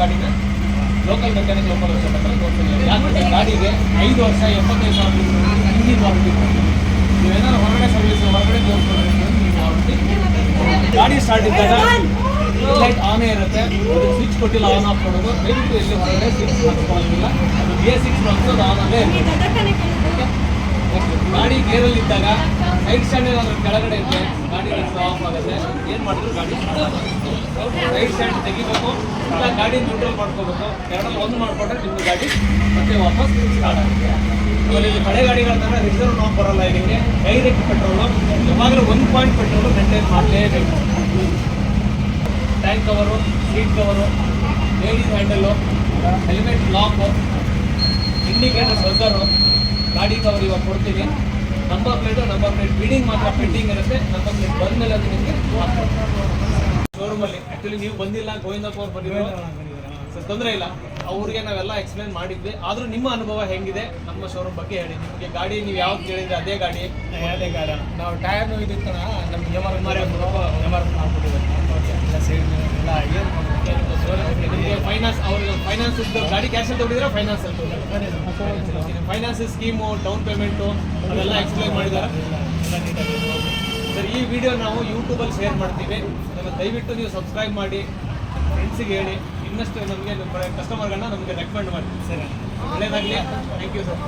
ಗಾಡಿನ local mechanic local ಯಾಕಂದರೆ ಗಾಡಿಗೆ 5 ವರ್ಷ 75,000 ಇಂಜಿನ್ ವಾರಂಟಿ. ನೀವೇನಾದ್ರು ಹೊರಗಡೆ ಸರ್ವಿಸ್ ಹೊರಗಡೆ ತೋರಿಸ್ಕೊಂಡ್ರೆ ಗಾಡಿ ಸ್ಟಾರ್ಟ್ ಇದ್ದಾಗ ಲೈಟ್ ಆನೇ ಇರುತ್ತೆ, ಅದು ಸ್ವಿಚ್ ಕೊಟ್ಟಿಲ್ಲ ಆನ್ ಆಫ್ ಮಾಡೋದು. ದಯವಿಟ್ಟು ಇಲ್ಲಿ ಹೊರಗಡೆ ಸ್ವಿಚ್ ಹಾಕ್ಕೊಳ್ಳೋದಿಲ್ಲ, ಅದು ಬೇಸಿಕ್ಸ್ ಮಾಡೋದು ಆನಲ್ಲೇ ಇರುತ್ತೆ. ಗಾಡಿ ಗೇರಲ್ಲಿ ಇದ್ದಾಗ ಸೈಡ್ ಸ್ಟ್ಯಾಂಡ್ ಏನಾದರೂ ಕೆಳಗಡೆ ಇದ್ದರೆ ಗಾಡಿ ಆಫ್ ಆಗುತ್ತೆ. ಏನು ಮಾಡಿದ್ರು ಗಾಡಿ ರೈಟ್ ಸ್ಟ್ಯಾಂಡ್ ತೆಗಿಬೇಕು, ಇಲ್ಲ ಗಾಡಿ ನ್ಯೂಟ್ರಲ್ ಮಾಡ್ಕೋಬೇಕು. ಎರಡಲ್ಲಿ ಒಂದು ಮಾಡಿಕೊಂಡ್ರೆ ನಿಮ್ಮದು ಗಾಡಿ ಮತ್ತೆ ವಾಪಸ್ ಸ್ಟಾರ್ಟ್ ಆಗುತ್ತೆ. ಆಮೇಲೆ ಇಲ್ಲಿ ಹಳೆ ಗಾಡಿಗಳ ಥರ ರಿಸರ್ವ್ ನಾಪ್ ಬರೋಲ್ಲ. ಇದಕ್ಕೆ ಡೈರೆಕ್ಟ್ ಪೆಟ್ರೋಲು, ಯಾವಾಗಲೂ 1 ಪಾಯಿಂಟ್ ಪೆಟ್ರೋಲು ಮೇಂಟೈನ್ ಮಾಡಲೇಬೇಕು. Tank cover, seat cover, ladies handle, helmet lock, indicator buzzer, ಗಾಡಿ ಕವರ್ ಇವಾಗ ಕೊಡ್ತೀವಿ. ನಂಬರ್ ಪ್ಲೇಟ್ ಬೀಡಿಂಗ್ ಮಾತ್ರ ಪೆಂಡಿಂಗ್ ಇರುತ್ತೆ. ನಂಬರ್ ಪ್ಲೇಟ್ ಬಂದಮೇಲೆ ಅದು ನಿಮಗೆ ಶೋರೂಮಲ್ಲಿ ಆ್ಯಕ್ಚುಲಿ ನೀವು ಬಂದಿಲ್ಲ, ಗೋವಿಂದಪ್ಪ ಅವ್ರು ಬಂದಿರೋ ಸರ್ ತೊಂದರೆ ಇಲ್ಲ, ಅವ್ರಿಗೆ ನಾವೆಲ್ಲ ಎಕ್ಸ್ಪ್ಲೇನ್ ಮಾಡಿದ್ವಿ. ಆದರೂ ನಿಮ್ಮ ಅನುಭವ ಹೆಂಗಿದೆ ನಮ್ಮ ಶೋರೂಮ್ ಬಗ್ಗೆ ಹೇಳಿ. ನಿಮಗೆ ಗಾಡಿ ನೀವು ಯಾವ್ದು ಕೇಳಿದ್ರೆ ಅದೇ ಗಾಡಿ ನಾವು ಟೈರ್ ನೋಯ್ದಿರ್ತಾನ ನಮ್ಗೆ ಎಮ್ ಆರ್ ನಿಮಗೆ ಫೈನಾನ್ಸ್ ಅವ್ರಿಗೆ ಫೈನಾನ್ಸ್ ಗಾಡಿ ಕ್ಯಾಶಲ್ಲಿ ತೊಗೊಂಡಿದ್ರೆ ಫೈನಾನ್ಸ್ ಸ್ಕೀಮು, ಡೌನ್ ಪೇಮೆಂಟು ಅದೆಲ್ಲ ಎಕ್ಸ್ಪ್ಲೇನ್ ಮಾಡಿದ್ದಾರೆ. ಸರ್ ಈ ವಿಡಿಯೋ ನಾವು ಯೂಟ್ಯೂಬಲ್ಲಿ ಶೇರ್ ಮಾಡ್ತೀವಿ, ಅದನ್ನು ದಯವಿಟ್ಟು ನೀವು ಸಬ್ಸ್ಕ್ರೈಬ್ ಮಾಡಿ, ಫ್ರೆಂಡ್ಸಿಗೆ ಹೇಳಿ, ಇನ್ನಷ್ಟು ನಮಗೆ ಕಸ್ಟಮರ್ಗಳನ್ನ ನಮಗೆ ರೆಕಮೆಂಡ್ ಮಾಡಿ. ಸರಿ, ಒಳ್ಳೆಯದಾಗಲಿ. Thank you sir.